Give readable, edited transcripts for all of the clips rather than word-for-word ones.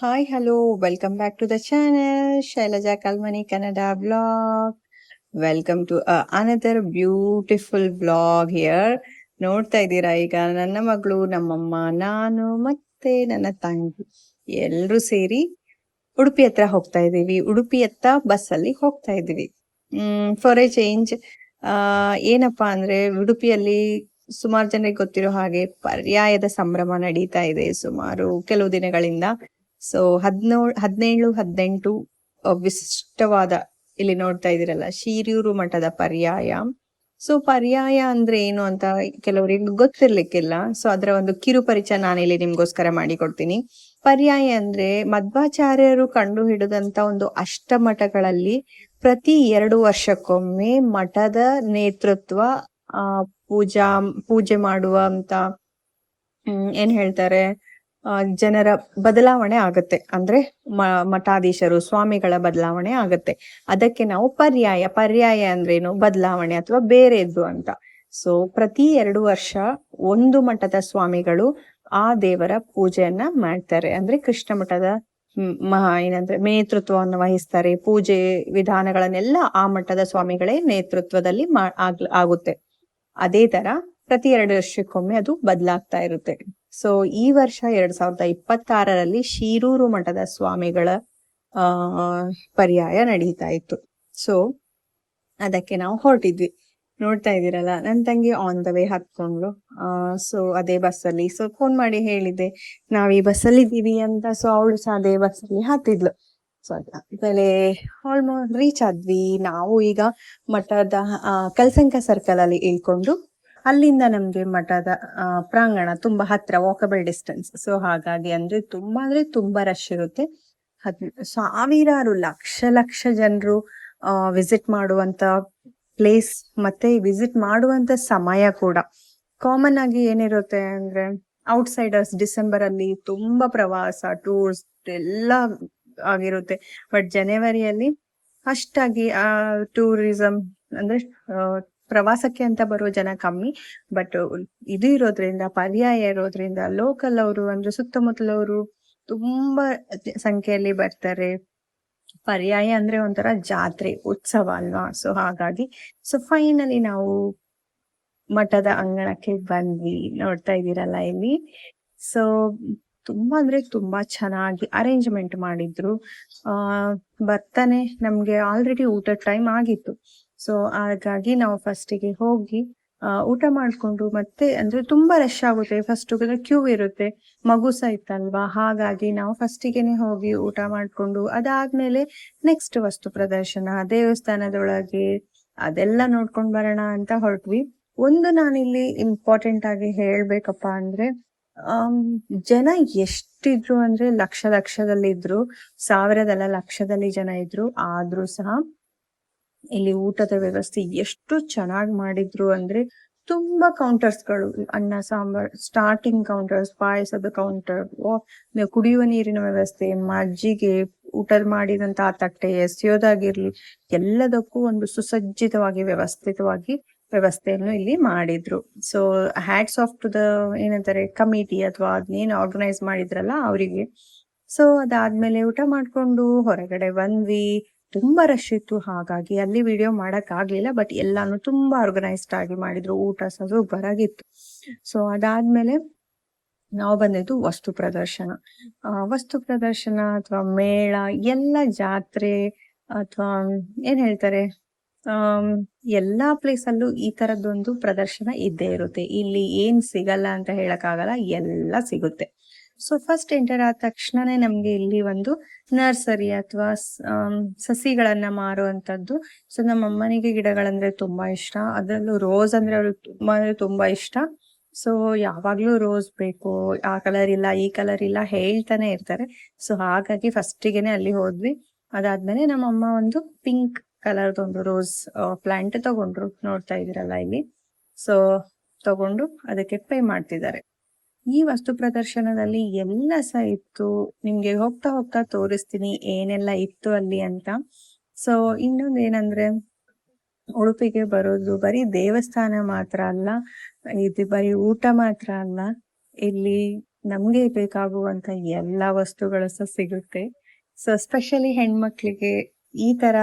Hi, hello, welcome back to the channel, Shailaja Kalmani Kannada vlog. Welcome to another beautiful vlog here. ನೋಡ್ತಾ ಇದ್ದೀರಾ ಈಗ ನನ್ನ ಮಗಳು, ನಮ್ಮಮ್ಮ, ನಾನು ಮತ್ತೆ ನನ್ನ ತಂಗಿ ಎಲ್ರೂ ಸೇರಿ ಉಡುಪಿ ಹತ್ರ ಹೋಗ್ತಾ ಇದೀವಿ. ಉಡುಪಿಯತ್ತ ಬಸ್ಸಲ್ಲಿ ಹೋಗ್ತಾ ಇದೀವಿ. For A change. ಏನಪ್ಪಾ ಅಂದ್ರೆ ಉಡುಪಿಯಲ್ಲಿ ಸುಮಾರು ಜನರಿಗೆ ಗೊತ್ತಿರೋ ಹಾಗೆ ಪರ್ಯಾಯದ ಸಂಭ್ರಮ ನಡೀತಾ ಇದೆ ಸುಮಾರು ಕೆಲವು ದಿನಗಳಿಂದ. ಸೊ 17, 18 ವಿಶಿಷ್ಟವಾದ, ಇಲ್ಲಿ ನೋಡ್ತಾ ಇದೀರಲ್ಲ, ಶಿರಿಯೂರು ಮಠದ ಪರ್ಯಾಯ. ಸೊ ಪರ್ಯಾಯ ಅಂದ್ರೆ ಏನು ಅಂತ ಕೆಲವರಿಗೆ ಗೊತ್ತಿರ್ಲಿಕ್ಕಿಲ್ಲ. ಸೊ ಅದರ ಒಂದು ಕಿರು ಪರಿಚಯ ನಾನಿಲ್ಲಿ ನಿಮ್ಗೋಸ್ಕರ ಮಾಡಿಕೊಡ್ತೀನಿ. ಪರ್ಯಾಯ ಅಂದ್ರೆ ಮಧ್ವಾಚಾರ್ಯರು ಕಂಡು ಹಿಡಿದಂತ ಒಂದು ಅಷ್ಟಮಠಗಳಲ್ಲಿ ಪ್ರತಿ 2 ವರ್ಷಕ್ಕೊಮ್ಮೆ ಮಠದ ನೇತೃತ್ವ, ಪೂಜೆ ಮಾಡುವಂತ, ಏನ್ ಹೇಳ್ತಾರೆ, ಜನರ ಬದಲಾವಣೆ ಆಗತ್ತೆ. ಅಂದ್ರೆ ಮಠಾಧೀಶರು, ಸ್ವಾಮಿಗಳ ಬದಲಾವಣೆ ಆಗತ್ತೆ. ಅದಕ್ಕೆ ನಾವು ಪರ್ಯಾಯ ಅಂದ್ರೇನು, ಬದಲಾವಣೆ ಅಥವಾ ಬೇರೆದ್ದು ಅಂತ. ಸೊ ಪ್ರತಿ 2 ವರ್ಷ ಒಂದು ಮಠದ ಸ್ವಾಮಿಗಳು ಆ ದೇವರ ಪೂಜೆಯನ್ನ ಮಾಡ್ತಾರೆ. ಅಂದ್ರೆ ಕೃಷ್ಣ ಮಠದ ಏನಂದ್ರೆ ನೇತೃತ್ವವನ್ನು ವಹಿಸ್ತಾರೆ. ಪೂಜೆ ವಿಧಾನಗಳನ್ನೆಲ್ಲ ಆ ಮಠದ ಸ್ವಾಮಿಗಳೇ ನೇತೃತ್ವದಲ್ಲಿ ಆಗುತ್ತೆ. ಅದೇ ತರ ಪ್ರತಿ 2 ವರ್ಷಕ್ಕೊಮ್ಮೆ ಅದು ಬದಲಾಗ್ತಾ ಇರುತ್ತೆ. ಸೊ ಈ ವರ್ಷ 2026ರಲ್ಲಿ ಶಿರೂರು ಮಠದ ಸ್ವಾಮಿಗಳ ಪರ್ಯಾಯ ನಡೀತಾ ಇತ್ತು. ಸೊ ಅದಕ್ಕೆ ನಾವು ಹೊರಟಿದ್ವಿ. ನೋಡ್ತಾ ಇದ್ದೀರಲ್ಲ, ನನ್ ತಂಗಿ ಆನ್ ದ ವೇ ಹತ್ಕೊಂಡ್ಲು. ಸೊ ಅದೇ ಬಸ್ಸಲ್ಲಿ, ಸೊ ಫೋನ್ ಮಾಡಿ ಹೇಳಿದ್ದೆ ನಾವ್ ಈ ಬಸ್ಸಲ್ಲಿ ಇದ್ದೀವಿ ಅಂತ. ಸೊ ಅವಳು ಸಹ ಅದೇ ಬಸ್ಸಲ್ಲಿ ಹತ್ತಿದ್ಲು. ಸೊ ಆಮೇಲೆ ಆಲ್ಮೋಸ್ಟ್ ರೀಚ್ ಆದ್ವಿ. ನಾವು ಈಗ ಮಠದ ಕಲ್ಸಂಕ ಸರ್ಕಲ್ ಅಲ್ಲಿ ಇಳ್ಕೊಂಡು, ಅಲ್ಲಿಂದ ನಮ್ಗೆ ಮಠದ ಪ್ರಾಂಗಣ ತುಂಬಾ ಹತ್ರ, ವಾಕಬಲ್ ಡಿಸ್ಟೆನ್ಸ್. ಸೊ ಹಾಗಾಗಿ ಅಂದ್ರೆ ತುಂಬಾ ರಶ್ ಇರುತ್ತೆ. ಸಾವಿರಾರು ಲಕ್ಷ ಜನರು ವಿಸಿಟ್ ಮಾಡುವಂತ ಪ್ಲೇಸ್, ಮತ್ತೆ ವಿಸಿಟ್ ಮಾಡುವಂತ ಸಮಯ ಕೂಡ. ಕಾಮನ್ ಆಗಿ ಏನಿರುತ್ತೆ ಅಂದ್ರೆ ಔಟ್ಸೈಡರ್ಸ್ ಡಿಸೆಂಬರ್ ಅಲ್ಲಿ ತುಂಬಾ ಪ್ರವಾಸ, ಟೂರ್ಸ್ ಎಲ್ಲ ಆಗಿರುತ್ತೆ. ಬಟ್ ಜನವರಿಯಲ್ಲಿ ಅಷ್ಟಾಗಿ ಟೂರಿಸಂ ಅಂದ್ರೆ ಪ್ರವಾಸಕ್ಕೆ ಅಂತ ಬರುವ ಜನ ಕಮ್ಮಿ. ಬಟ್ ಇದು ಇರೋದ್ರಿಂದ, ಪರ್ಯಾಯ ಇರೋದ್ರಿಂದ, ಲೋಕಲ್ ಅವರು ಅಂದ್ರೆ ಸುತ್ತಮುತ್ತಲವರು ತುಂಬಾ ಸಂಖ್ಯೆಯಲ್ಲಿ ಬರ್ತಾರೆ. ಪರ್ಯಾಯ ಅಂದ್ರೆ ಒಂಥರ ಜಾತ್ರೆ, ಉತ್ಸವ ಅಲ್ವಾ. ಸೊ ಹಾಗಾಗಿ ಫೈನಲಿ ನಾವು ಮಠದ ಅಂಗಣಕ್ಕೆ ಬಂದ್ವಿ. ನೋಡ್ತಾ ಇದ್ದೀರಲ್ಲ ಇಲ್ಲಿ. ಸೊ ತುಂಬಾ ಚೆನ್ನಾಗಿ ಅರೇಂಜ್ಮೆಂಟ್ ಮಾಡಿದ್ರು. ಬರ್ತಾನೆ ನಮ್ಗೆ ಆಲ್ರೆಡಿ ಊಟದ ಟೈಮ್ ಆಗಿತ್ತು. ಸೊ ಹಾಗಾಗಿ ನಾವು ಫಸ್ಟಿಗೆ ಹೋಗಿ ಊಟ ಮಾಡ್ಕೊಂಡು, ಮತ್ತೆ ಅಂದ್ರೆ ತುಂಬಾ ರಶ್ ಆಗುತ್ತೆ. ಫಸ್ಟ್ ಕ್ಯೂ ಇರುತ್ತೆ, ಮಗು ಸಹ ಇತ್ತಲ್ವಾ. ಹಾಗಾಗಿ ನಾವು ಫಸ್ಟಿಗೆನೆ ಹೋಗಿ ಊಟ ಮಾಡ್ಕೊಂಡು, ಅದಾದ್ಮೇಲೆ ನೆಕ್ಸ್ಟ್ ವಸ್ತು ಪ್ರದರ್ಶನ, ದೇವಸ್ಥಾನದೊಳಗೆ ಅದೆಲ್ಲ ನೋಡ್ಕೊಂಡ್ ಬರೋಣ ಅಂತ ಹೊರಟ್ವಿ. ಒಂದು ನಾನಿಲ್ಲಿ ಇಂಪಾರ್ಟೆಂಟ್ ಆಗಿ ಹೇಳ್ಬೇಕಪ್ಪ ಅಂದ್ರೆ, ಜನ ಎಷ್ಟಿದ್ರು ಅಂದ್ರೆ ಲಕ್ಷದಲ್ಲಿ ಇದ್ರು, ಸಾವಿರದಲ್ಲ ಲಕ್ಷದಲ್ಲಿ ಜನ ಇದ್ರು. ಆದ್ರೂ ಸಹ ಇಲ್ಲಿ ಊಟದ ವ್ಯವಸ್ಥೆ ಎಷ್ಟು ಚೆನ್ನಾಗಿ ಮಾಡಿದ್ರು ಅಂದ್ರೆ, ತುಂಬಾ ಕೌಂಟರ್ಸ್ಗಳು, ಅನ್ನ ಸಾಂಬಾರ್ ಸ್ಟಾರ್ಟಿಂಗ್ ಕೌಂಟರ್ಸ್, ಪಾಯಸದ ಕೌಂಟರ್, ಕುಡಿಯುವ ನೀರಿನ ವ್ಯವಸ್ಥೆ, ಮಜ್ಜಿಗೆ, ಊಟ ಮಾಡಿದಂತ ತಟ್ಟೆ ಎಸೆಯೋದಾಗಿರ್ಲಿ, ಎಲ್ಲದಕ್ಕೂ ಒಂದು ಸುಸಜ್ಜಿತವಾಗಿ ವ್ಯವಸ್ಥೆಯನ್ನು ಇಲ್ಲಿ ಮಾಡಿದ್ರು. So hats off to the ಏನಂತಾರೆ ಕಮಿಟಿ ಅಥವಾ ಅದ್ನೇನು ಆರ್ಗನೈಸ್ ಮಾಡಿದ್ರಲ್ಲ ಅವರಿಗೆ. ಸೊ ಅದಾದ್ಮೇಲೆ ಊಟ ಮಾಡ್ಕೊಂಡು ಹೊರಗಡೆ ಬಂದ್ವಿ. ತುಂಬಾ ರಶ್ ಇತ್ತು, ಹಾಗಾಗಿ ಅಲ್ಲಿ ವಿಡಿಯೋ ಮಾಡಕ್ ಆಗ್ಲಿಲ್ಲ. ಬಟ್ ಎಲ್ಲಾನು ತುಂಬಾ ಆರ್ಗನೈಸ್ಡ್ ಆಗಿ ಮಾಡಿದ್ರು. ಊಟ ಸಹ ಬರಾಗಿತ್ತು. ಸೊ ಅದಾದ್ಮೇಲೆ ನಾವು ಬಂದಿದ್ದು ವಸ್ತು ಪ್ರದರ್ಶನ ಅಥವಾ ಮೇಳ, ಎಲ್ಲ ಜಾತ್ರೆ ಅಥವಾ ಏನ್ ಹೇಳ್ತಾರೆ, ಎಲ್ಲಾ ಪ್ಲೇಸ್ ಅಲ್ಲೂ ಈ ತರದೊಂದು ಪ್ರದರ್ಶನ ಇದ್ದೇ ಇರುತ್ತೆ. ಇಲ್ಲಿ ಏನ್ ಸಿಗಲ್ಲ ಅಂತ ಹೇಳಕ್ ಆಗಲ್ಲ, ಎಲ್ಲ ಸಿಗುತ್ತೆ. ಸೊ ಫಸ್ಟ್ ಎಂಟರ್ ಆದ ತಕ್ಷಣನೇ ನಮ್ಗೆ ಇಲ್ಲಿ ಒಂದು ನರ್ಸರಿ ಅಥವಾ ಸಸಿಗಳನ್ನ ಮಾರುವಂತದ್ದು. ಸೊ ನಮ್ಮ ಅಮ್ಮನಿಗೆ ಗಿಡಗಳಂದ್ರೆ ತುಂಬಾ ಇಷ್ಟ, ಅದರಲ್ಲೂ ರೋಸ್ ಅಂದ್ರೆ ಅವ್ರಿಗೆ ತುಂಬಾ ಇಷ್ಟ. ಸೊ ಯಾವಾಗ್ಲೂ ರೋಸ್ ಬೇಕು, ಆ ಕಲರ್ ಇಲ್ಲ ಈ ಕಲರ್ ಇಲ್ಲ ಹೇಳ್ತಾನೆ ಇರ್ತಾರೆ. ಸೊ ಹಾಗಾಗಿ ಫಸ್ಟಿಗೆನೆ ಅಲ್ಲಿ ಹೋದ್ವಿ. ಅದಾದ್ಮೇಲೆ ನಮ್ಮಮ್ಮ ಒಂದು ಪಿಂಕ್ ಕಲರ್ದೊಂದು ರೋಸ್ ಪ್ಲಾಂಟ್ ತಗೊಂಡ್ರು. ನೋಡ್ತಾ ಇದೀರಲ್ಲ ಇಲ್ಲಿ. ಸೊ ತಗೊಂಡು ಅದಕ್ಕೆ ಪೇ ಮಾಡ್ತಿದ್ದಾರೆ. ಈ ವಸ್ತು ಪ್ರದರ್ಶನದಲ್ಲಿ ಎಲ್ಲ ಸಹ ಇತ್ತು. ನಿಮ್ಗೆ ಹೋಗ್ತಾ ತೋರಿಸ್ತೀನಿ ಏನೆಲ್ಲ ಇತ್ತು ಅಲ್ಲಿ ಅಂತ. ಸೊ ಇನ್ನೊಂದು ಏನಂದ್ರೆ, ಉಡುಪಿಗೆ ಬರೋದು ಬರೀ ದೇವಸ್ಥಾನ ಮಾತ್ರ ಅಲ್ಲ, ಇದು ಬರೀ ಊಟ ಮಾತ್ರ ಅಲ್ಲ, ಇಲ್ಲಿ ನಮ್ಗೆ ಬೇಕಾಗುವಂತ ಎಲ್ಲಾ ವಸ್ತುಗಳು ಸಹ ಸಿಗುತ್ತೆ. ಸೊ ಸ್ಪೆಷಲಿ ಹೆಣ್ಮಕ್ಳಿಗೆ ಈ ತರ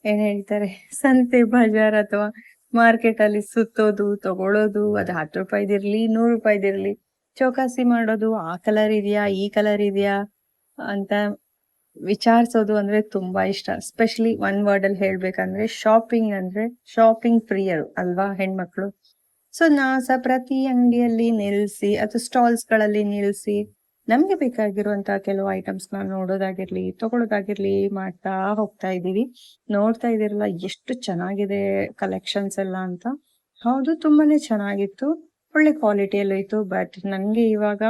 ಏನ್ ಹೇಳ್ತಾರೆ, ಸಂತೆ ಬಜಾರ್ ಅಥವಾ ಮಾರ್ಕೆಟ್ ಅಲ್ಲಿ ಸುತ್ತೋದು, ತಗೊಳ್ಳೋದು, ಅದು 10 ರೂಪಾಯಿದಿರ್ಲಿ 100 ರೂಪಾಯಿದಿರ್ಲಿ, ಚೌಕಾಸಿ ಮಾಡೋದು, ಆ ಕಲರ್ ಇದೆಯಾ ಈ ಕಲರ್ ಇದೆಯಾ ಅಂತ ವಿಚಾರಿಸೋದು ಅಂದ್ರೆ ತುಂಬಾ ಇಷ್ಟ. ಸ್ಪೆಷಲಿ ಒನ್ ವರ್ಡ್ ಅಲ್ಲಿ ಹೇಳ್ಬೇಕಂದ್ರೆ ಶಾಪಿಂಗ್ ಪ್ರಿಯರು ಅಲ್ವಾ ಹೆಣ್ಮಕ್ಳು. ಸೊ ನಾ ಸಹ ಪ್ರತಿ ಅಂಗಡಿಯಲ್ಲಿ ನಿಲ್ಸಿ ಅಥವಾ ಸ್ಟಾಲ್ಸ್ ಗಳಲ್ಲಿ ನಿಲ್ಸಿ ನಮ್ಗೆ ಬೇಕಾಗಿರುವಂತ ಕೆಲವು ಐಟಮ್ಸ್ ನ ನೋಡೋದಾಗಿರ್ಲಿ, ತಗೊಳೋದಾಗಿರ್ಲಿ ಮಾಡ್ತಾ ಹೋಗ್ತಾ ಇದೀವಿ. ನೋಡ್ತಾ ಇದೀರಲ್ಲ ಎಷ್ಟು ಚೆನ್ನಾಗಿದೆ ಕಲೆಕ್ಷನ್ಸ್ ಎಲ್ಲ ಅಂತ. ಹೌದು, ತುಂಬಾನೇ ಚೆನ್ನಾಗಿತ್ತು, ಒಳ್ಳೆ ಕ್ವಾಲಿಟಿಯಲ್ಲೂ ಇತ್ತು. ಬಟ್ ನನ್ಗೆ ಇವಾಗ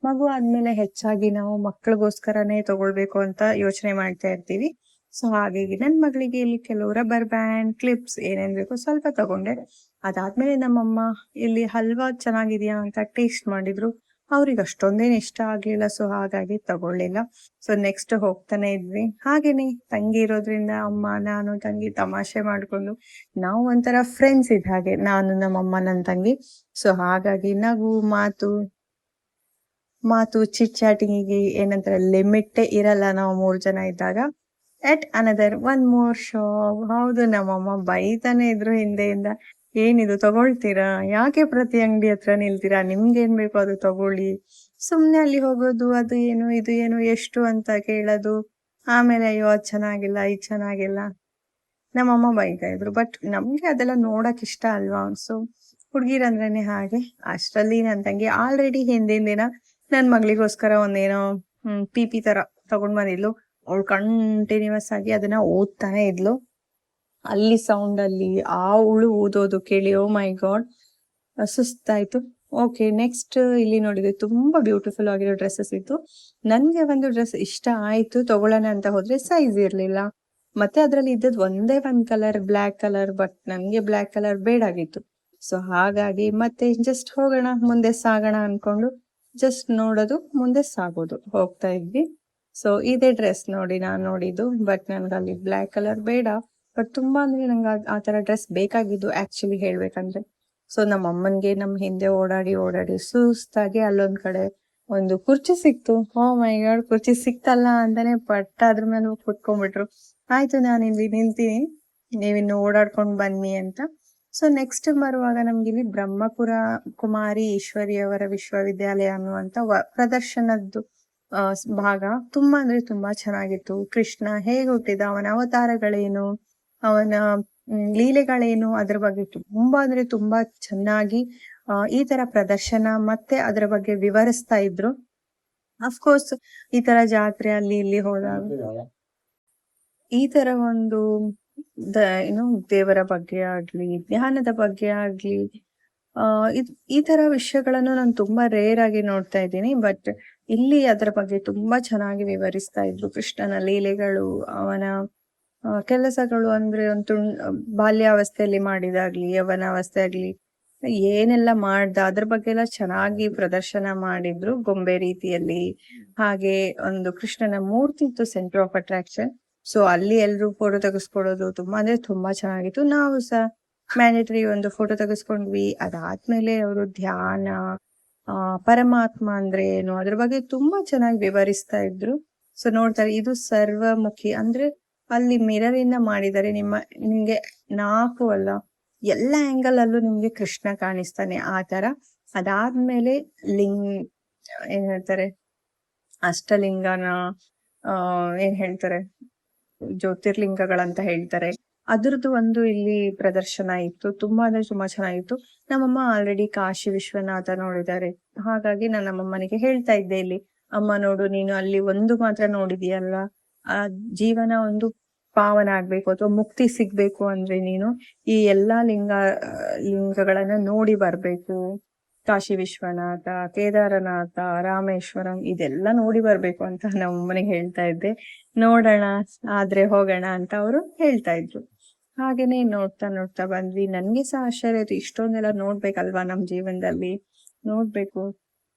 ಮಗು ಆದ್ಮೇಲೆ ಹೆಚ್ಚಾಗಿ ನಾವು ಮಕ್ಳಿಗೋಸ್ಕರನೇ ತಗೊಳ್ಬೇಕು ಅಂತ ಯೋಚನೆ ಮಾಡ್ತಾ ಇರ್ತೀವಿ. ಸೊ ಹಾಗಾಗಿ ನನ್ ಮಗಳಿಗೆ ಇಲ್ಲಿ ಕೆಲವು ರಬ್ಬರ್ ಬ್ಯಾಂಡ್, ಕ್ಲಿಪ್ಸ್ ಏನೇನ್ ಬೇಕು ಸ್ವಲ್ಪ ತಗೊಂಡೆ. ಅದಾದ್ಮೇಲೆ ನಮ್ಮಮ್ಮ ಇಲ್ಲಿ ಹಲ್ವಾ ಚೆನ್ನಾಗಿದ್ಯಾ ಅಂತ ಟೇಸ್ಟ್ ಮಾಡಿದ್ರು. ಅವ್ರಿಗೆ ಅಷ್ಟೊಂದೇನ್ ಇಷ್ಟ ಆಗ್ಲಿಲ್ಲ, ಸೊ ಹಾಗಾಗಿ ತಗೊಳ್ಳಿಲ್ಲ. ಸೊ ನೆಕ್ಸ್ಟ್ ಹೋಗ್ತಾನೆ ಇದ್ವಿ. ಹಾಗೇನೆ ತಂಗಿ ಇರೋದ್ರಿಂದ ಅಮ್ಮ ನಾನು ತಂಗಿ ತಮಾಷೆ ಮಾಡ್ಕೊಂಡು ನಾವು ಒಂಥರ ಫ್ರೆಂಡ್ಸ್ ಇದ್ದ ಹಾಗೆ, ನಾನು ನಮ್ಮಮ್ಮ ನನ್ ತಂಗಿ. ಸೊ ಹಾಗಾಗಿ ನಗು ಮಾತು ಚಿಟ್ ಚಾಟಿಂಗಿಗೆ ಏನಂತಾರೆ ಲಿಮಿಟೇ ಇರಲ್ಲ ನಾವು 3 ಜನ ಇದ್ದಾಗ. ಎಟ್ ಅನದರ್ ಒನ್ ಮೋರ್ ಶಾಪ್. ಹೌದು, ನಮ್ಮಮ್ಮ ಬೈತಾನೆ ಇದ್ರು ಹಿಂದೆಯಿಂದ, ಏನಿದು ತಗೊಳ್ತೀರಾ, ಯಾಕೆ ಪ್ರತಿ ಅಂಗಡಿ ಹತ್ರ ನಿಲ್ತೀರಾ, ನಿಮ್ಗೇನ್ ಬೇಕು ಅದು ತಗೊಳ್ಳಿ, ಸುಮ್ನೆ ಅಲ್ಲಿ ಹೋಗೋದು, ಅದು ಏನು ಇದು ಏನು ಎಷ್ಟು ಅಂತ ಕೇಳೋದು, ಆಮೇಲೆ ಅಯ್ಯೋ ಅದ್ ಚೆನ್ನಾಗಿಲ್ಲ ಇದ್ ಚೆನ್ನಾಗಿಲ್ಲ, ನಮ್ಮಮ್ಮ ಬೈತಾ ಇದ್ರು. ಬಟ್ ನಮ್ಗೆ ಅದೆಲ್ಲ ನೋಡಕ್ ಇಷ್ಟ ಅಲ್ವಾ. ಸೊ ಹುಡ್ಗಿರಂದ್ರೇನೆ ಹಾಗೆ. ಅಷ್ಟ್ರಲ್ಲಿ ನನ್ ತಂಗಿ ಆಲ್ರೆಡಿ ಹಿಂದಿನ ದಿನ ನನ್ ಮಗಳಿಗೋಸ್ಕರ ಒಂದೇನೋ ಪಿಪಿ ತರ ತಗೊಂಡ್ ಬಂದಿದ್ಲು. ಅವಳು ಕಂಟಿನ್ಯೂಸ್ ಆಗಿ ಅದನ್ನ ಓದ್ತಾನೆ ಇದ್ಲು. ಅಲ್ಲಿ ಸೌಂಡ್ ಅಲ್ಲಿ ಆ ಹುಳು ಊದೋದು ಕೇಳಿ ಓ ಮೈ ಗಾಡ್, ಸುಸ್ತಾಯ್ತು. ಓಕೆ, ನೆಕ್ಸ್ಟ್ ಇಲ್ಲಿ ನೋಡಿದ್ರೆ ತುಂಬಾ ಬ್ಯೂಟಿಫುಲ್ ಆಗಿರೋ ಡ್ರೆಸ್ಸಸ್ ಇತ್ತು. ನನ್ಗೆ ಒಂದು ಡ್ರೆಸ್ ಇಷ್ಟ ಆಯ್ತು, ತಗೊಳ್ಳೋಣ ಅಂತ ಹೋದ್ರೆ ಸೈಜ್ ಇರ್ಲಿಲ್ಲ. ಮತ್ತೆ ಅದ್ರಲ್ಲಿ ಇದ್ದದ್ ಒಂದೇ ಒಂದ್ ಕಲರ್, ಬ್ಲ್ಯಾಕ್ ಕಲರ್. ಬಟ್ ನನ್ಗೆ ಬ್ಲ್ಯಾಕ್ ಕಲರ್ ಬೇಡಾಗಿತ್ತು. ಸೊ ಹಾಗಾಗಿ ಮತ್ತೆ ಜಸ್ಟ್ ಹೋಗೋಣ ಮುಂದೆ ಸಾಗೋಣ ಅನ್ಕೊಂಡು ಜಸ್ಟ್ ನೋಡೋದು ಮುಂದೆ ಸಾಗೋದು ಹೋಗ್ತಾ ಇದ್ವಿ. ಸೊ ಇದೇ ಡ್ರೆಸ್ ನೋಡಿ ನಾನ್ ನೋಡಿದ್ದು. ಬಟ್ ನನ್ಗೆ ಅಲ್ಲಿ ಬ್ಲ್ಯಾಕ್ ಕಲರ್ ಬೇಡ, ಬಟ್ ತುಂಬಾ ಅಂದ್ರೆ ನಂಗೆ ಆ ತರ ಡ್ರೆಸ್ ಬೇಕಾಗಿದ್ದು ಆಕ್ಚುಲಿ ಹೇಳ್ಬೇಕಂದ್ರೆ. ಸೊ ನಮ್ಮ ಅಮ್ಮನ್ಗೆ ನಮ್ ಹಿಂದೆ ಓಡಾಡಿ ಸುಸ್ತಾಗಿ ಅಲ್ಲೊಂದ್ ಕಡೆ ಒಂದು ಕುರ್ಚಿ ಸಿಕ್ತು. ಓ ಮೈ ಗಾಡ್, ಕುರ್ಚಿ ಸಿಕ್ತಲ್ಲ ಅಂತಾನೆ ಪಟ್ಟ ಅದ್ರ ಮೇಲೆ ಕುತ್ಕೊಂಡ್ಬಿಟ್ರು. ಆಯ್ತು, ನಾನು ಇಲ್ಲಿ ನಿಲ್ತೀನಿ, ನೀವಿನ್ನು ಓಡಾಡ್ಕೊಂಡ್ ಬನ್ನಿ ಅಂತ. ಸೊ ನೆಕ್ಸ್ಟ್ ಬರುವಾಗ ನಮ್ಗೆ ಇಲ್ಲಿ ಬ್ರಹ್ಮಪುರ ಕುಮಾರಿ ಈಶ್ವರಿಯವರ ವಿಶ್ವವಿದ್ಯಾಲಯ ಅನ್ನುವಂತ ಪ್ರದರ್ಶನದ್ದು ಭಾಗ ತುಂಬಾ ಅಂದ್ರೆ ತುಂಬಾ ಚೆನ್ನಾಗಿತ್ತು. ಕೃಷ್ಣ ಹೇಗೆ ಹುಟ್ಟಿದ, ಅವನ ಅವತಾರಗಳೇನು, ಅವನ ಲೀಲೆಗಳೇನು, ಅದ್ರ ಬಗ್ಗೆ ತುಂಬಾ ಅಂದ್ರೆ ತುಂಬಾ ಚೆನ್ನಾಗಿ ಈ ತರ ಪ್ರದರ್ಶನ ಮತ್ತೆ ಅದರ ಬಗ್ಗೆ ವಿವರಿಸ್ತಾ ಇದ್ರು. ಅಫ್ಕೋರ್ಸ್ ಈ ತರ ಜಾತ್ರೆ ಅಲ್ಲಿ ಇಲ್ಲಿ ಹೋದಾಗ ಈ ತರ ಒಂದು ಏನು ದೇವರ ಬಗ್ಗೆ ಆಗ್ಲಿ, ಜ್ಞಾನದ ಬಗ್ಗೆ ಆಗ್ಲಿ, ಈ ತರ ವಿಷಯಗಳನ್ನು ನಾನು ತುಂಬಾ ರೇರ್ ಆಗಿ ನೋಡ್ತಾ ಇದ್ದೀನಿ. ಬಟ್ ಇಲ್ಲಿ ಅದರ ಬಗ್ಗೆ ತುಂಬಾ ಚೆನ್ನಾಗಿ ವಿವರಿಸ್ತಾ ಇದ್ರು. ಕೃಷ್ಣನ ಲೀಲೆಗಳು, ಅವನ ಕೆಲಸಗಳು, ಅಂದ್ರೆ ಒಂದು ಬಾಲ್ಯಾವಸ್ಥೆಯಲ್ಲಿ ಮಾಡಿದಾಗ್ಲಿ, ಯವನಾವಸ್ಥೆ ಆಗ್ಲಿ, ಏನೆಲ್ಲ ಮಾಡ್ದ ಅದ್ರ ಬಗ್ಗೆ ಎಲ್ಲ ಚೆನ್ನಾಗಿ ಪ್ರದರ್ಶನ ಮಾಡಿದ್ರು ಗೊಂಬೆ ರೀತಿಯಲ್ಲಿ. ಹಾಗೆ ಒಂದು ಕೃಷ್ಣನ ಮೂರ್ತಿ ಇತ್ತು ಸೆಂಟರ್ ಆಫ್ ಅಟ್ರಾಕ್ಷನ್. ಸೊ ಅಲ್ಲಿ ಎಲ್ರು ಫೋಟೋ ತೆಗೆಸ್ಕೊಡೋದು ತುಂಬಾ ಅಂದ್ರೆ ತುಂಬಾ ಚೆನ್ನಾಗಿತ್ತು. ನಾವು ಸಹ ಮ್ಯಾಂಡೇಟರಿ ಒಂದು ಫೋಟೋ ತೆಗೆಸ್ಕೊಂಡ್ವಿ. ಅದಾದ್ಮೇಲೆ ಅವರು ಧ್ಯಾನ, ಪರಮಾತ್ಮ ಅಂದ್ರೆ ಏನು, ಅದ್ರ ಬಗ್ಗೆ ತುಂಬಾ ಚೆನ್ನಾಗಿ ವಿವರಿಸ್ತಾ ಇದ್ರು. ಸೊ ನೋಡ್ತಾರೆ, ಇದು ಸರ್ವಮುಖಿ ಅಂದ್ರೆ ಅಲ್ಲಿ ಮಿರರ್ ಇಂದ ಮಾಡಿದ್ದಾರೆ. ನಿಮ್ಗೆ 4 ಅಲ್ಲ, ಎಲ್ಲ ಆಂಗಲ್ ಅಲ್ಲೂ ನಿಮ್ಗೆ ಕೃಷ್ಣ ಕಾಣಿಸ್ತಾನೆ ಆ ತರ. ಅದಾದ್ಮೇಲೆ ಏನ್ ಹೇಳ್ತಾರೆ, ಅಷ್ಟಲಿಂಗನ ಏನ್ ಹೇಳ್ತಾರೆ, ಜ್ಯೋತಿರ್ಲಿಂಗಗಳಂತ ಹೇಳ್ತಾರೆ, ಅದ್ರದ್ದು ಒಂದು ಇಲ್ಲಿ ಪ್ರದರ್ಶನ ಇತ್ತು. ತುಂಬಾ ಅಂದ್ರೆ ತುಂಬಾ ಚೆನ್ನಾಗಿತ್ತು. ನಮ್ಮಮ್ಮ ಆಲ್ರೆಡಿ ಕಾಶಿ ವಿಶ್ವನಾಥ ನೋಡಿದ್ದಾರೆ. ಹಾಗಾಗಿ ನಾನು ನಮ್ಮಮ್ಮನಿಗೆ ಹೇಳ್ತಾ ಇದ್ದೆ, ಇಲ್ಲಿ ಅಮ್ಮ ನೋಡು, ನೀನು ಅಲ್ಲಿ ಒಂದು ಮಾತ್ರ ನೋಡಿದೀಯಲ್ಲ, ಆ ಜೀವನ ಒಂದು ಪಾವನ ಆಗ್ಬೇಕು ಅಥವಾ ಮುಕ್ತಿ ಸಿಗ್ಬೇಕು ಅಂದ್ರೆ ನೀನು ಈ ಎಲ್ಲಾ ಲಿಂಗಗಳನ್ನ ನೋಡಿ ಬರ್ಬೇಕು. ಕಾಶಿ ವಿಶ್ವನಾಥ, ಕೇದಾರನಾಥ, ರಾಮೇಶ್ವರಂ ಇದೆಲ್ಲ ನೋಡಿ ಬರ್ಬೇಕು ಅಂತ ನಮ್ಮಮ್ಮನಿಗೆ ಹೇಳ್ತಾ ಇದ್ದೆ. ನೋಡೋಣ ಆದ್ರೆ ಹೋಗೋಣ ಅಂತ ಅವರು ಹೇಳ್ತಾ ಇದ್ರು. ಹಾಗೇನೆ ನೋಡ್ತಾ ಬಂದ್ವಿ. ನನ್ಗೆ ಸಹ ಆಶ್ಚರ್ಯ ಆಯ್ತು, ಇಷ್ಟೊಂದೆಲ್ಲ ನೋಡ್ಬೇಕಲ್ವಾ ನಮ್ ಜೀವನದಲ್ಲಿ, ನೋಡ್ಬೇಕು,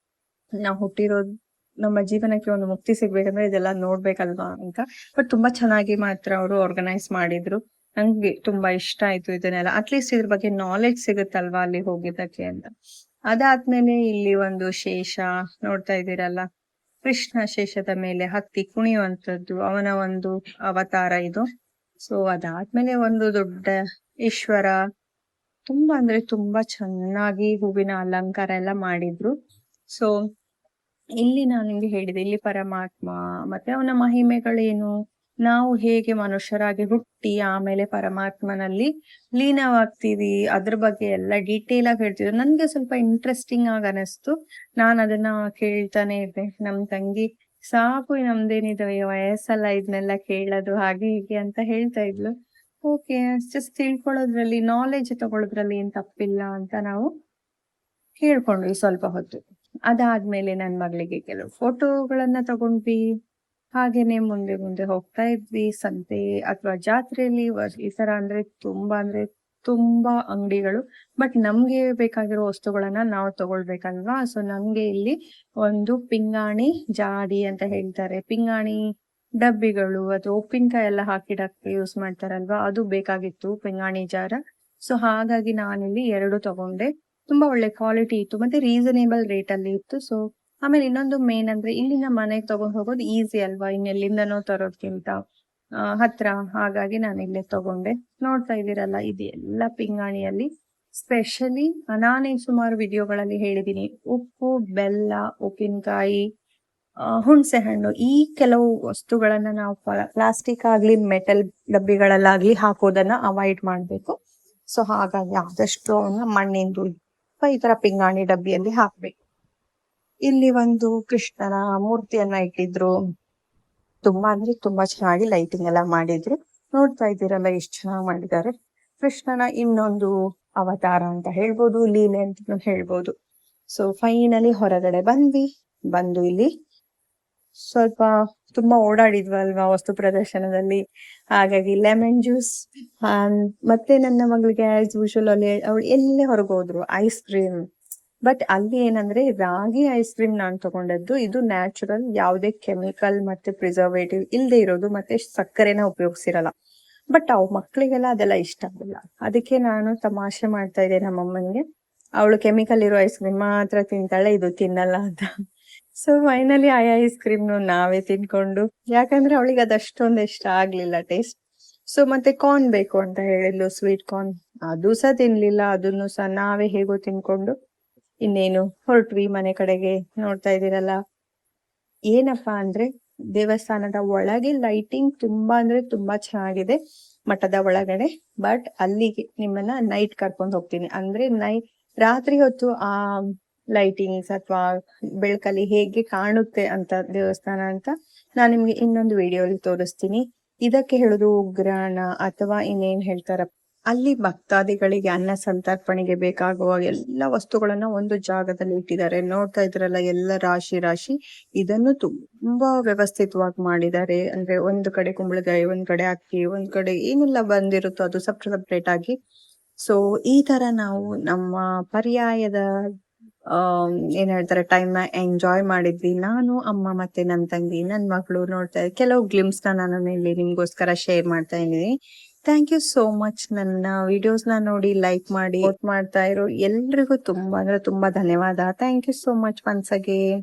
ನಾವು ಹುಟ್ಟಿರೋದು ನಮ್ಮ ಜೀವನಕ್ಕೆ ಒಂದು ಮುಕ್ತಿ ಸಿಗ್ಬೇಕಂದ್ರೆ ಇದೆಲ್ಲ ನೋಡ್ಬೇಕಲ್ವಾ ಅಂತ. ಬಟ್ ತುಂಬಾ ಚೆನ್ನಾಗಿ ಮಾತ್ರ ಅವರು ಆರ್ಗನೈಸ್ ಮಾಡಿದ್ರು. ನಂಗೆ ತುಂಬಾ ಇಷ್ಟ ಆಯ್ತು ಇದನ್ನೆಲ್ಲ. ಅಟ್ಲೀಸ್ಟ್ ಇದ್ರ ಬಗ್ಗೆ ನಾಲೆಡ್ಜ್ ಸಿಗುತ್ತಲ್ವಾ ಅಲ್ಲಿ ಹೋಗಿದ್ದಕ್ಕೆ ಅಂತ. ಅದಾದ್ಮೇಲೆ ಇಲ್ಲಿ ಒಂದು ಶೇಷ ನೋಡ್ತಾ ಇದ್ದೀರಲ್ಲ, ಕೃಷ್ಣ ಶೇಷದ ಮೇಲೆ ಹತ್ತಿ ಕುಣಿಯುವಂಥದ್ದು ಅವನ ಒಂದು ಅವತಾರ ಇದು. ಸೊ ಅದಾದ್ಮೇಲೆ ಒಂದು ದೊಡ್ಡ ಈಶ್ವರ, ತುಂಬಾ ಅಂದ್ರೆ ತುಂಬಾ ಚೆನ್ನಾಗಿ ಹೂವಿನ ಅಲಂಕಾರ ಎಲ್ಲ ಮಾಡಿದ್ರು. ಸೊ ಇಲ್ಲಿ ನಾನು ನಿಮ್ಗೆ ಹೇಳಿದೆ, ಇಲ್ಲಿ ಪರಮಾತ್ಮ ಮತ್ತೆ ಅವನ ಮಹಿಮೆಗಳೇನು, ನಾವು ಹೇಗೆ ಮನುಷ್ಯರಾಗಿ ಹುಟ್ಟಿ ಆಮೇಲೆ ಪರಮಾತ್ಮನಲ್ಲಿ ಲೀನವಾಗ್ತೀವಿ, ಅದ್ರ ಬಗ್ಗೆ ಎಲ್ಲ ಡೀಟೇಲ್ ಆಗಿ ಹೇಳ್ತಿದ್ರು. ನನ್ಗೆ ಸ್ವಲ್ಪ ಇಂಟ್ರೆಸ್ಟಿಂಗ್ ಆಗಿ ಅನಿಸ್ತು. ನಾನು ಅದನ್ನ ಕೇಳ್ತಾನೆ ಇದ್ದೆ. ನಮ್ ತಂಗಿ ಸಾಕು ನಮ್ದೇನಿದೆ ವಯಸ್ಸಲ್ಲ ಇದನ್ನೆಲ್ಲ ಕೇಳೋದು ಹಾಗೆ ಹೀಗೆ ಅಂತ ಹೇಳ್ತಾ ಇದ್ಲು. ಓಕೆ, ಜಸ್ಟ್ ತಿಳ್ಕೊಳ್ಳೋದ್ರಲ್ಲಿ, ನಾಲೆಜ್ ತಗೊಳ್ಳೋದ್ರಲ್ಲಿ ಏನ್ ತಪ್ಪಿಲ್ಲ ಅಂತ ನಾವು ಕೇಳ್ಕೊಂಡ್ವಿ ಸ್ವಲ್ಪ ಹೊತ್ತು. ಅದಾದ್ಮೇಲೆ ನನ್ ಮಗಳಿಗೆ ಕೆಲವು ಫೋಟೋಗಳನ್ನ ತಗೊಂಡ್ವಿ. ಹಾಗೇನೆ ಮುಂದೆ ಮುಂದೆ ಹೋಗ್ತಾ ಇದ್ವಿ. ಸಂತೆ ಅಥವಾ ಜಾತ್ರೆಯಲ್ಲಿ ಈ ತರ ಅಂದ್ರೆ ತುಂಬಾ ಅಂಗಡಿಗಳು. ಬಟ್ ನಮ್ಗೆ ಬೇಕಾಗಿರೋ ವಸ್ತುಗಳನ್ನ ನಾವು ತಗೊಳ್ಬೇಕಲ್ವಾ. ಸೊ ನಮ್ಗೆ ಇಲ್ಲಿ ಒಂದು ಪಿಂಗಾಣಿ ಜಾಡಿ ಅಂತ ಹೇಳ್ತಾರೆ, ಪಿಂಗಾಣಿ ಡಬ್ಬಿಗಳು ಅಥವಾ ಉಪ್ಪಿನಕಾಯಿ ಎಲ್ಲ ಹಾಕಿಡಕ್ಕೆ ಯೂಸ್ ಮಾಡ್ತಾರಲ್ವಾ, ಅದು ಬೇಕಾಗಿತ್ತು, ಪಿಂಗಾಣಿ ಜಾರ. ಸೊ ಹಾಗಾಗಿ ನಾನಿಲ್ಲಿ 2 ತಗೊಂಡೆ. ತುಂಬಾ ಒಳ್ಳೆ ಕ್ವಾಲಿಟಿ ಇತ್ತು ಮತ್ತೆ ರೀಸನೇಬಲ್ ರೇಟ್ ಅಲ್ಲಿ ಇತ್ತು. ಸೊ ಆಮೇಲೆ ಇನ್ನೊಂದು ಮೇನ್ ಅಂದ್ರೆ ಇಲ್ಲಿನ ಮನೆಗೆ ತಗೊಂಡ್ ಹೋಗೋದು ಈಸಿ ಅಲ್ವಾ, ಇನ್ನೆಲ್ಲಿಂದನೋ ತರೋದ್ಕಿಂತ ಹತ್ರ. ಹಾಗಾಗಿ ನಾನು ಇಲ್ಲೇ ತಗೊಂಡೆ. ನೋಡ್ತಾ ಇದ್ದೀರಲ್ಲ, ಇದೆಲ್ಲ ಪಿಂಗಾಣಿಯಲ್ಲಿ ಸ್ಪೆಷಲಿ ನಾನೇ ಸುಮಾರು ವಿಡಿಯೋಗಳಲ್ಲಿ ಹೇಳಿದೀನಿ, ಉಪ್ಪು, ಬೆಲ್ಲ, ಉಪ್ಪಿನಕಾಯಿ, ಹುಣಸೆ ಹಣ್ಣು, ಈ ಕೆಲವು ವಸ್ತುಗಳನ್ನ ನಾವು ಪ್ಲಾಸ್ಟಿಕ್ ಆಗ್ಲಿ ಮೆಟಲ್ ಡಬ್ಬಿಗಳಲ್ಲಾಗ್ಲಿ ಹಾಕೋದನ್ನ ಅವಾಯ್ಡ್ ಮಾಡ್ಬೇಕು. ಸೊ ಹಾಗಾಗಿ ಆದಷ್ಟು ಮಣ್ಣಿಂದು ಈ ತರ ಪಿಂಗಾಣಿ ಡಬ್ಬಿಯಲ್ಲಿ ಹಾಕ್ಬೇಕು. ಇಲ್ಲಿ ಒಂದು ಕೃಷ್ಣನ ಮೂರ್ತಿಯನ್ನ ಇಟ್ಟಿದ್ರು. ತುಂಬಾ ಅಂದ್ರೆ ತುಂಬಾ ಚೆನ್ನಾಗಿ ಲೈಟಿಂಗ್ ಎಲ್ಲ ಮಾಡಿದ್ರು. ನೋಡ್ತಾ ಇದ್ದೀರಲ್ಲ ಎಷ್ಟು ಚೆನ್ನಾಗಿ ಮಾಡಿದ್ದಾರೆ. ಕೃಷ್ಣನ ಇನ್ನೊಂದು ಅವತಾರ ಅಂತ ಹೇಳ್ಬೋದು, ಲೀಲೆ ಅಂತ ಹೇಳ್ಬೋದು. ಸೊ ಫೈನಲಿ ಹೊರಗಡೆ ಬಂದು ಇಲ್ಲಿ ಸ್ವಲ್ಪ ತುಂಬಾ ಓಡಾಡಿದ್ವಲ್ವಾ ವಸ್ತು ಪ್ರದರ್ಶನದಲ್ಲಿ, ಹಾಗಾಗಿ ಲೆಮನ್ ಜ್ಯೂಸ್ ಮತ್ತೆ ನನ್ನ ಮಗಳಿಗೆ ಆಸ್ ಯೂಶುವಲ್ ಅವಳು ಎಲ್ಲೇ ಹೊರಗೋದ್ರು ಐಸ್ ಕ್ರೀಮ್. ಬಟ್ ಅಲ್ಲಿ ಏನಂದ್ರೆ ರಾಗಿ ಐಸ್ ಕ್ರೀಮ್ ನಾನು ತಗೊಂಡದ್ದು, ಇದು ನ್ಯಾಚುರಲ್, ಯಾವುದೇ ಕೆಮಿಕಲ್ ಮತ್ತೆ ಪ್ರಿಸರ್ವೇಟಿವ್ ಇಲ್ಲದೆ ಇರೋದು, ಮತ್ತೆ ಸಕ್ಕರೆನ ಉಪಯೋಗಿಸಿರಲ್ಲ. ಬಟ್ ಅವ್ ಮಕ್ಳಿಗೆಲ್ಲ ಅದೆಲ್ಲ ಇಷ್ಟ ಆಗಲ್ಲ. ಅದಕ್ಕೆ ನಾನು ತಮಾಷೆ ಮಾಡ್ತಾ ಇದ್ದೆ ನಮ್ಮಮ್ಮನಿಗೆ, ಅವಳು ಕೆಮಿಕಲ್ ಇರೋ ಐಸ್ ಕ್ರೀಮ್ ಮಾತ್ರ ತಿಂತಾಳೆ, ಇದು ತಿನ್ನಲ್ಲ ಅಂತ. ಸೊ ಫೈನಲಿ ಆ ಐಸ್ ಕ್ರೀಮ್ ನಾವೇ ತಿನ್ಕೊಂಡು, ಯಾಕಂದ್ರೆ ಅವಳಿಗೆ ಅದಷ್ಟೊಂದು ಇಷ್ಟ ಆಗ್ಲಿಲ್ಲ ಟೇಸ್ಟ್. ಸೊ ಮತ್ತೆ ಕಾರ್ನ್ ಬೇಕು ಅಂತ ಹೇಳಿದ್ಲು, ಸ್ವೀಟ್ ಕಾರ್ನ್, ಅದು ಸಹ ತಿನ್ಲಿಲ್ಲ. ಅದನ್ನು ಸಹ ನಾವೇ ಹೇಗೋ ತಿನ್ಕೊಂಡು ಇನ್ನೇನು ಹೊರಟ್ವಿ ಮನೆ ಕಡೆಗೆ. ನೋಡ್ತಾ ಇದ್ದೀರಲ್ಲ, ಏನಪ್ಪಾ ಅಂದ್ರೆ ದೇವಸ್ಥಾನದ ಒಳಗೆ ಲೈಟಿಂಗ್ ತುಂಬಾ ಅಂದ್ರೆ ತುಂಬಾ ಚೆನ್ನಾಗಿದೆ, ಮಠದ ಒಳಗಡೆ. ಬಟ್ ಅಲ್ಲಿಗೆ ನಿಮ್ಮನ್ನ ನೈಟ್ ಕರ್ಕೊಂಡು ಹೋಗ್ತೀನಿ. ಅಂದ್ರೆ ರಾತ್ರಿ ಹೊತ್ತು ಆ ಲೈಟಿಂಗ್ಸ್ ಅಥವಾ ಬೆಳಕಲ್ಲಿ ಹೇಗೆ ಕಾಣುತ್ತೆ ಅಂತ ದೇವಸ್ಥಾನ ಅಂತ ನಾನು ನಿಮ್ಗೆ ಇನ್ನೊಂದು ವಿಡಿಯೋಲಿ ತೋರಿಸ್ತೀನಿ. ಇದಕ್ಕೆ ಹೇಳುದು ಉಗ್ರಾಣ ಅಥವಾ ಇನ್ನೇನ್ ಹೇಳ್ತಾರ. ಅಲ್ಲಿ ಭಕ್ತಾದಿಗಳಿಗೆ ಅನ್ನ ಸಂತರ್ಪಣೆಗೆ ಬೇಕಾಗುವ ಎಲ್ಲ ವಸ್ತುಗಳನ್ನ ಒಂದು ಜಾಗದಲ್ಲಿ ಇಟ್ಟಿದ್ದಾರೆ. ನೋಡ್ತಾ ಇದ್ರಲ್ಲ, ಎಲ್ಲ ರಾಶಿ ರಾಶಿ. ಇದನ್ನು ತುಂಬಾ ವ್ಯವಸ್ಥಿತವಾಗಿ ಮಾಡಿದ್ದಾರೆ. ಅಂದ್ರೆ ಒಂದು ಕಡೆ ಕುಂಬಳಕಾಯಿ, ಒಂದ್ ಕಡೆ ಅಕ್ಕಿ, ಒಂದ್ ಕಡೆ ಏನೆಲ್ಲ ಬಂದಿರುತ್ತೋ ಅದು ಸಪ್ರೇಟ್ ಆಗಿ. ಸೊ ಈ ತರ ನಾವು ನಮ್ಮ ಪರ್ಯಾಯದ ಏನ್ ಹೇಳ್ತಾರೆ ಟೈಮ್ ನ ಎಂಜಾಯ್ ಮಾಡಿದ್ವಿ. ನಾನು, ಅಮ್ಮ ಮತ್ತೆ ನನ್ ತಂಗಿ, ನನ್ ಮಗಳು. ನೋಡ್ತಾ ಕೆಲವು ಗ್ಲಿಮ್ಸ್ ನಾನು ಇಲ್ಲಿ ನಿಮ್ಗೋಸ್ಕರ ಶೇರ್ ಮಾಡ್ತಾ ಇದ್ದೀನಿ. Thank you so much. ನನ್ನ ವಿಡಿಯೋಸ್ ನ ನೋಡಿ ಲೈಕ್ ಮಾಡಿ ಸಪೋರ್ಟ್ ಮಾಡ್ತಾ ಇರೋ ಎಲ್ರಿಗೂ ತುಂಬಾ ಅಂದ್ರೆ ತುಂಬಾ ಧನ್ಯವಾದ. Thank you so much once again.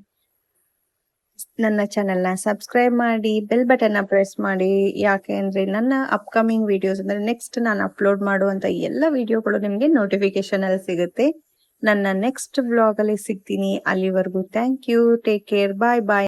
ನನ್ನ ಚಾನೆಲ್ ನ ಸಬ್ಸ್ಕ್ರೈಬ್ ಮಾಡಿ, ಬೆಲ್ ಬಟನ್ ನ ಪ್ರೆಸ್ ಮಾಡಿ. ಯಾಕೆ ಅಂದ್ರೆ ನನ್ನ ಅಪ್ಕಮಿಂಗ್ ವಿಡಿಯೋಸ್ ಅಂದ್ರೆ ನೆಕ್ಸ್ಟ್ ನಾನು ಅಪ್ಲೋಡ್ ಮಾಡುವಂತ ಎಲ್ಲ ವಿಡಿಯೋಗಳು ನಿಮ್ಗೆ ನೋಟಿಫಿಕೇಶನ್ ಅಲ್ಲಿ ಸಿಗುತ್ತೆ. ನನ್ನ ನೆಕ್ಸ್ಟ್ ವ್ಲಾಗ್ ಅಲ್ಲಿ ಸಿಗ್ತೀನಿ. ಅಲ್ಲಿವರೆಗೂ thank you, take care, bye bye.